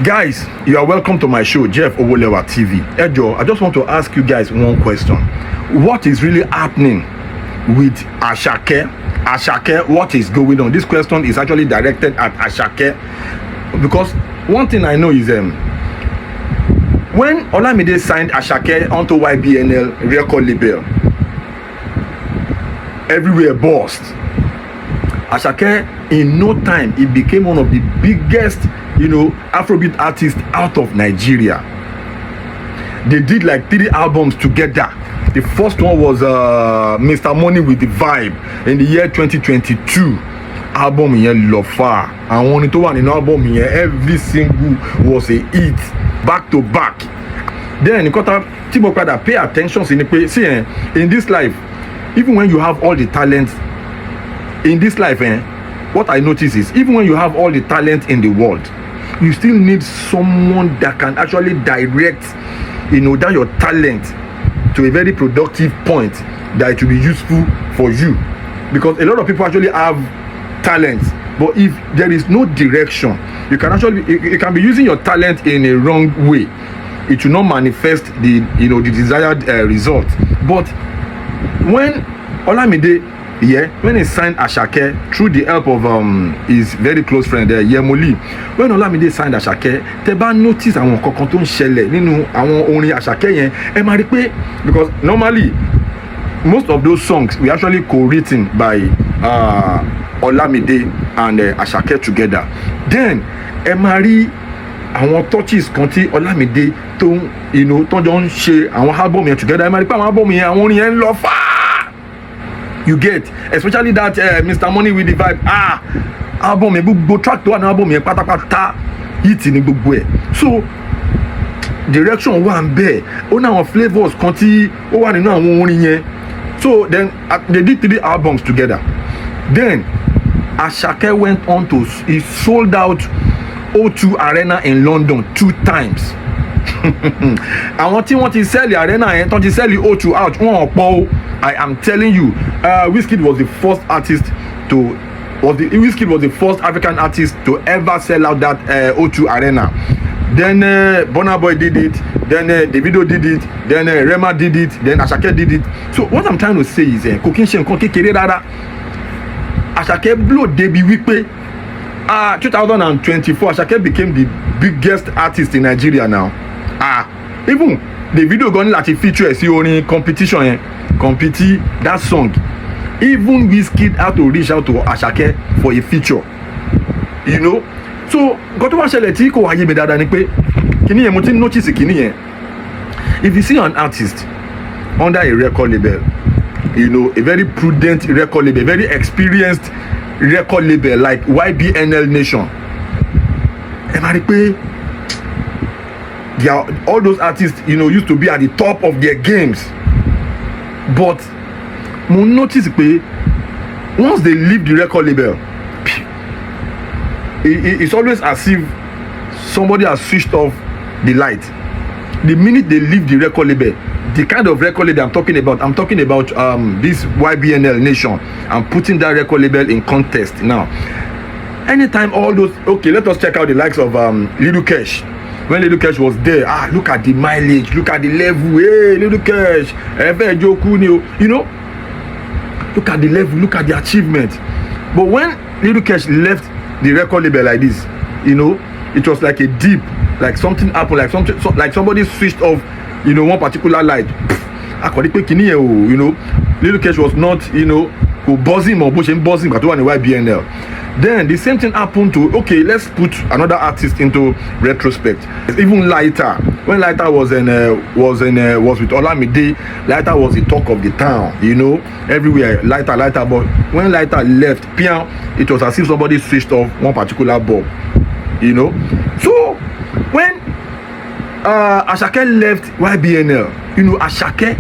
Guys, you are welcome to my show, Jeff Owolewa TV. Ejo, I just want to ask you guys one question. What is really happening with Asake? Asake, what is going on? This question is actually directed at Asake, because one thing I know is when Olamide signed Asake onto Ybnl record label, everywhere burst. Asake, in no time, he became one of the biggest, Afrobeat artists out of Nigeria. They did like 3 albums together. The first one was Mr. Money with the Vibe in the year 2022. Album yẹn lọ far. Àwọn orin tó wà nínú album yẹn, every single was a hit, back to back. Then nǹkan tí mo padà pay attention sí ni pé, see, in this life, even when you have all the talent in this life, what I notice is, even when you have all the talent in the world, you still need someone that can actually direct, that your talent to a very productive point that it will be useful for you. Because a lot of people actually have talent, but if there is no direction, you can be using your talent in a wrong way. It will not manifest the desired result. But when Olamide, when he signed Asake through the help of his very close friend Ybnl, when Olamide signed Asake, tẹ́ bá notice àwọn kankan tó ń ṣẹlẹ̀ nínú àwọn orin Asake yẹn, ẹ máa rí pé, because normally most of those songs were actually co-written by Olamide and Asake together. Then ẹ máa rí àwọn touches kan tí Olamide tó jọ ń ṣe àwọn album yẹn together. Ẹ máa rí pé àwọn album yẹn, àwọn orin yẹn ń lọ far. You get, especially that Mr. Money with the Vibe. Album yẹn, gbogbo track tó wà ní album yẹn pátápátá hit ní gbogbo ẹ̀. So direction wà ń bẹ̀, ó ní àwọn flavours kan tí ó wà nínú àwọn orin yẹn. So then they did 3 albums together. Then Asake went on to, he sold out O2 Arena in London 2 times. Àwọn tí wọ́n ti sell arena yẹn, tó ti sell O2 out, wọ́n pọ̀ o. I am telling you, Wizkid was the first African artist to ever sell out that O2 Arena. Then Burna Boy did it, then Davido did it, then Rema did it, then Asake did it. So what I'm trying to say is, Kokin ṣe nǹkan kékeré rárá. Asake blow débi wípé 2024 Asake became the biggest artist in Nigeria now. Even the video gan láti feature sí orin competition yẹn, compete that song. Even Wizkid had to reach out to Asake for a feature. So nǹkan tó wá ṣẹlẹ̀ tí kò wáyé mi dáadáa ni pé kíní yẹn mo ti notice kíní yẹn. If you see an artist under a record label, a very prudent record label, very experienced record label like Ybnl Nation, ẹ máa rí pé all those artists used to be at the top of their games, but mo notice pé once they leave the record label, it's always as if somebody has switched off the light. The minute they leave the record label, the kind of record label I'm talking about this Ybnl Nation, I'm putting that record label in context now. Anytime all those, okay, let us check out the likes of Little Cash. When Little Cash was there, look at the mileage, look at the level. Hey, Little Cash, look at the level, look at the achievement. But when Little Cash left the record label like this, it was like a dip, like something happened, like somebody switched off, one particular light. Little Cash was not, buzzing or buzzing, but one Ybnl. Then the same thing happened to, okay, let's put another artist into retrospect. Even Lighter, when Lighter was with Olamide, Lighter was the talk of the town, everywhere, Lighter. But when Lighter left, it was as if somebody switched off one particular bulb, So when Asake left Ybnl, Asake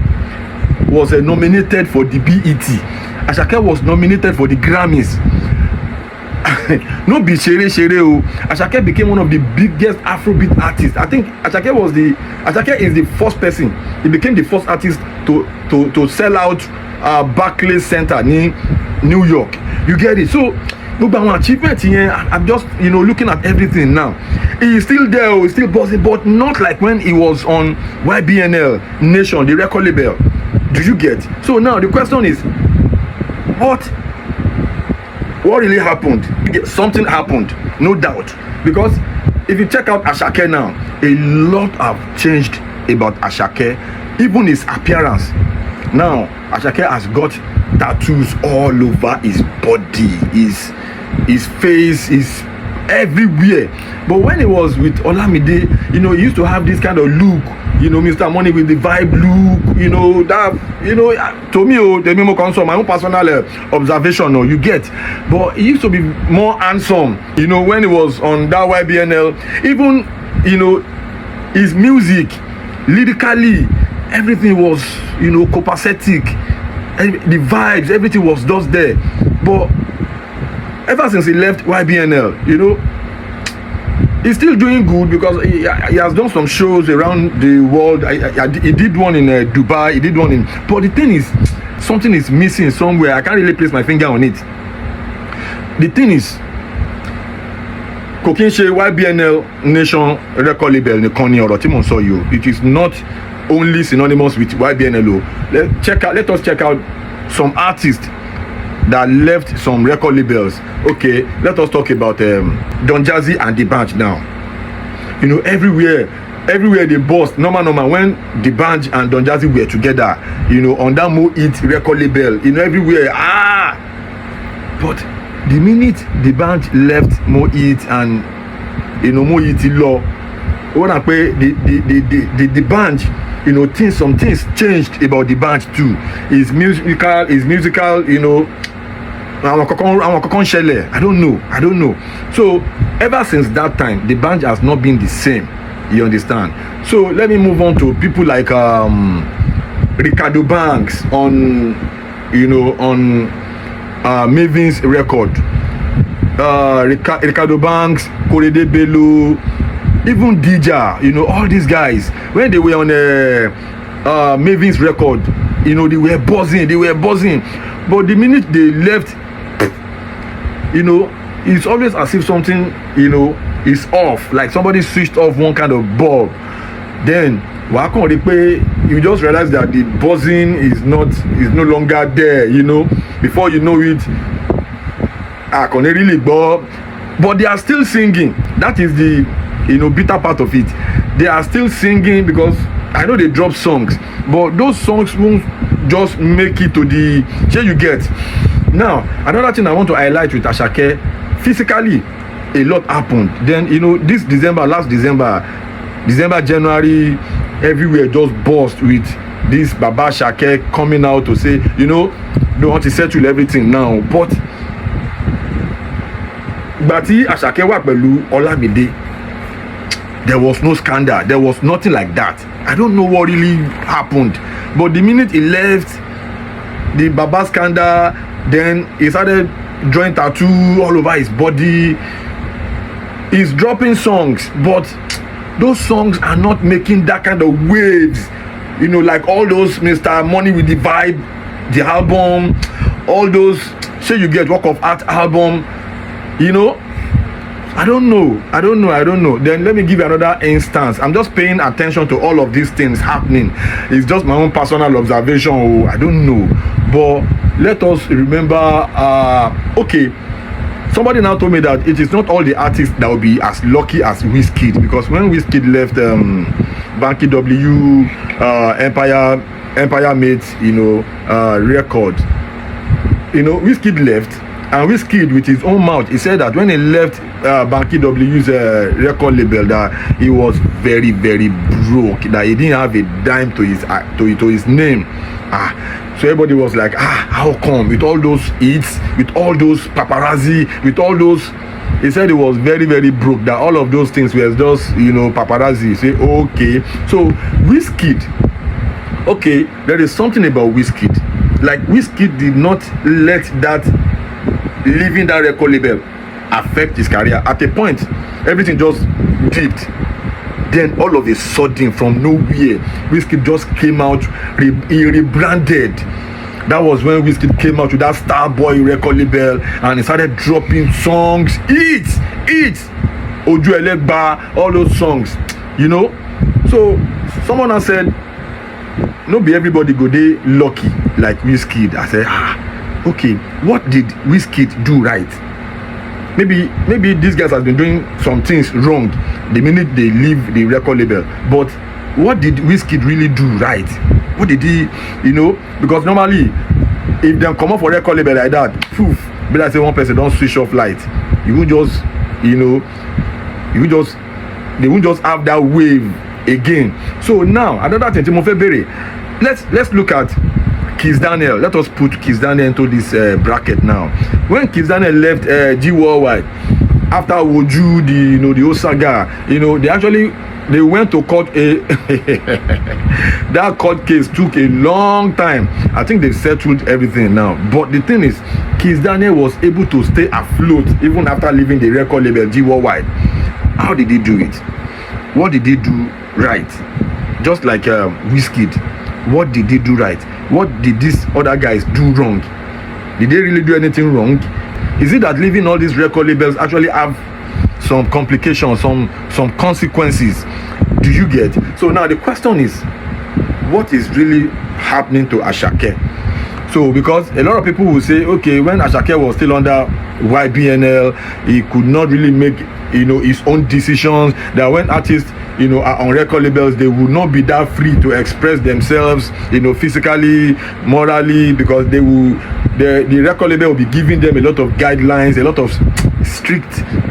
was nominated for the BET. Asake was nominated for the Grammys. No be shere o. Asake became one of the biggest Afrobeat artists. I think Asake is the first person. He became the first artist to sell out Barclays Center in New York. You get it? So gbogbo àwọn achievement yẹn, I'm just looking at everything now. He is still there, he's still buzzing, but not like when he was on Ybnl Nation, the record label. Do you get? So now the question is, what really happened? Something happened, no doubt, because if you check out Asake now, a lot have changed about Asake, even his appearance. Now Asake has got tattoos all over his body, his face is everywhere. But when he was with Olamide, he used to have this kind of look, Mr. Money with the vibe look, that, to me, the memo console, my own personal observation, you get. But he used to be more handsome, when he was on that Ybnl. Even, his music, lyrically, everything was, copacetic. The vibes, everything was just there. But ever since he left Ybnl, he's still doing good, because he has done some shows around the world. He did one in Dubai, he did one in, but the thing is, something is missing somewhere. I can't really place my finger on it. The thing is, Kokinse Ybnl Nation record label nìkan ni ọ̀rọ̀ tí mò ń sọ yìí. It is not only synonymous with Ybnl. Let us check out some artists that left some record labels. Okay, let us talk about Don Jazzy and the band now. Everywhere they bust. Normal when the band and Don Jazzy were together, on that Mo Eat record label, everywhere. But the minute the band left Mo Eat and Mo Eat law, when I pay the band, some things changed about the band too. His musical, I don't know. So ever since that time, the band has not been the same. You understand? So let me move on to people like Ricardo Banks on Maven's record. Ricardo Banks, Korede Bello, even Dija, all these guys, when they were on Maven's record, they were buzzing. But the minute they left, it's always as if something, is off, like somebody switched off one kind of bulb. Then you just realize that the buzzing is no longer there, before you know it, I can't really buzz, but they are still singing. That is the bitter part of it. They are still singing, because I know they drop songs, but those songs won't just make it to the share you get. Now another thing I want to highlight with Asake, physically a lot happened. Then this last December, January, everywhere just burst with this Baba Asake coming out to say, they want to settle everything now. But Gbati Asake wà pẹ̀lú Olamide, there was no scandal, there was nothing like that. I don't know what really happened, but the minute he left, the Baba scandal, then he started drawing tattoo all over his body. He's dropping songs, but those songs are not making that kind of waves, like all those Mr. Money with the Vibe, the album, all those you get work of art album, I don't know. Then let me give you another instance. I'm just paying attention to all of these things happening. It's just my own personal observation. I don't know, but let us remember. Okay, somebody now told me that it is not all the artists that will be as lucky as Wizkid, because when Wizkid left Banky W, Empire made record. Wizkid left, and Wizkid with his own mouth, he said that when he left Banky W's record label, that he was very, very broke, that he didn't have a dime to his name. So everybody was like, how come, with all those hits, with all those paparazzi, with all those, he said he was very, very broke, that all of those things were just paparazzi. Say, okay, so Wizkid, okay, there is something about Wizkid, like Wizkid did not let that leaving that record label affect his career. At a point, everything just dipped. Then all of a sudden, from nowhere, Wizkid just came out, he rebranded. That was when Wizkid came out with that Starboy record label and he started dropping songs, hits, Oju Elegba, all those songs, you know. So someone has said, no be everybody go dey lucky like Wizkid. I said, okay, what did Wizkid do right? Maybe these guys have been doing some things wrong the minute they leave the record label, but what did Wizkid really do right? What did he, you know? Because normally if them come up for record label like that, poof, be like say one person don't switch off light, you won't just, you know, they won't just have that wave again. So now another thing, Timothy Berry, let's look at Kiss Daniel. Let us put Kiss Daniel into this bracket now. When Kiss Daniel left G Worldwide after Woju, the whole saga, they went to court. That court case took a long time. I think they settled everything now. But the thing is, Kiss Daniel was able to stay afloat even after leaving the record label G Worldwide. How did he do it? What did he do right? Just like Wizkid, what did he do right? What did these other guys do wrong? Did they really do anything wrong? Is it that leaving all these record labels actually have some complications, some consequences? Do you get? So now the question is, what is really happening to Asake? So because a lot of people will say, okay, when Asake was still under Ybnl, he could not really make his own decisions. That when artists are on record labels, they will not be that free to express themselves, physically, morally, because the record label will be giving them a lot of guidelines, a lot of strict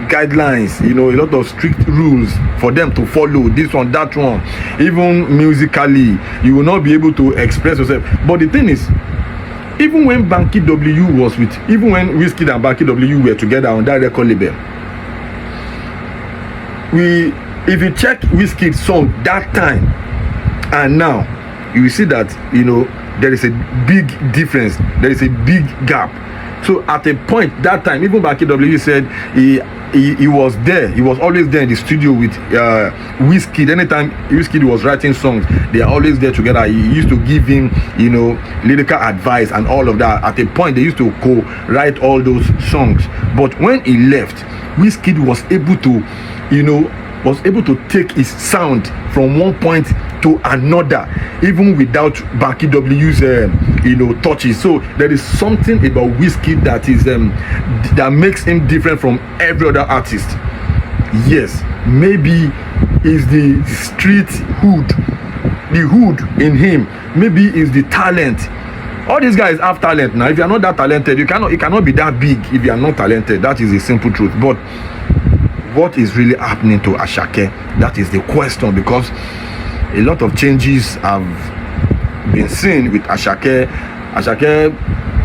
guidelines, a lot of strict rules for them to follow, this one, that one. Even musically, you will not be able to express yourself. But the thing is, even when Banky W even when Wizkid and Banky W were together on that record label, if you check Wizkid's song that time and now, you will see that there is a big difference, there is a big gap. So at a point that time, even Banky W said he was there, he was always there in the studio with Wizkid. Anytime Wizkid was writing songs, they are always there together. He used to give him lyrical advice and all of that. At a point they used to co-write all those songs. But when he left, Wizkid was able to take his sound from one point to another, even without Banky W's touches. So there is something about Wizkid that makes him different from every other artist. Yes, maybe is the street hood, the hood in him. Maybe is the talent. All these guys have talent now. If you are not that talented, it cannot be that big if you are not talented. That is the simple truth. But what is really happening to Asake? That is the question, because a lot of changes have been seen with Asake. Asake,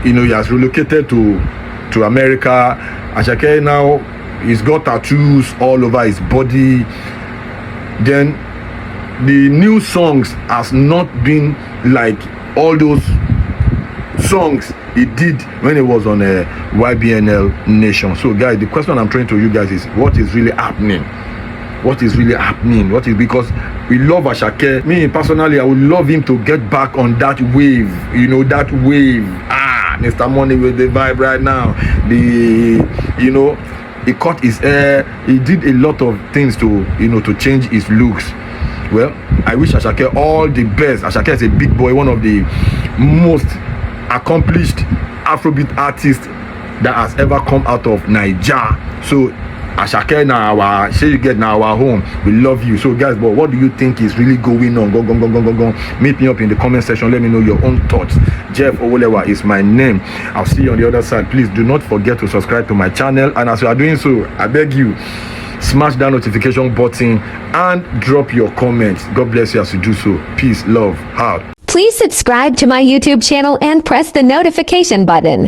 he has relocated to America. Asake now, he's got tattoos all over his body. Then the new songs has not been like all those songs he did when he was on a Ybnl Nation. So guys, the question I'm throwing to you guys is, what is really happening? What is really happening? Because we love Asake. Me personally, I would love him to get back on that wave, that wave. Mr. Money with the vibe right now. He cut his hair. He did a lot of things to change his looks. Well, I wish Asake all the best. Asake is a big boy, one of the most accomplished Afrobeat artist that has ever come out of Nigeria. So Asake now our home. We love you. So guys, but what do you think is really going on? Go. Meet me up in the comment section. Let me know your own thoughts. Jeff Owolewa is my name. I'll see you on the other side. Please do not forget to subscribe to my channel, and as you are doing so, I beg you, smash that notification button and drop your comments. God bless you as you do so. Peace, love, heart. Please subscribe to my YouTube channel and press the notification button.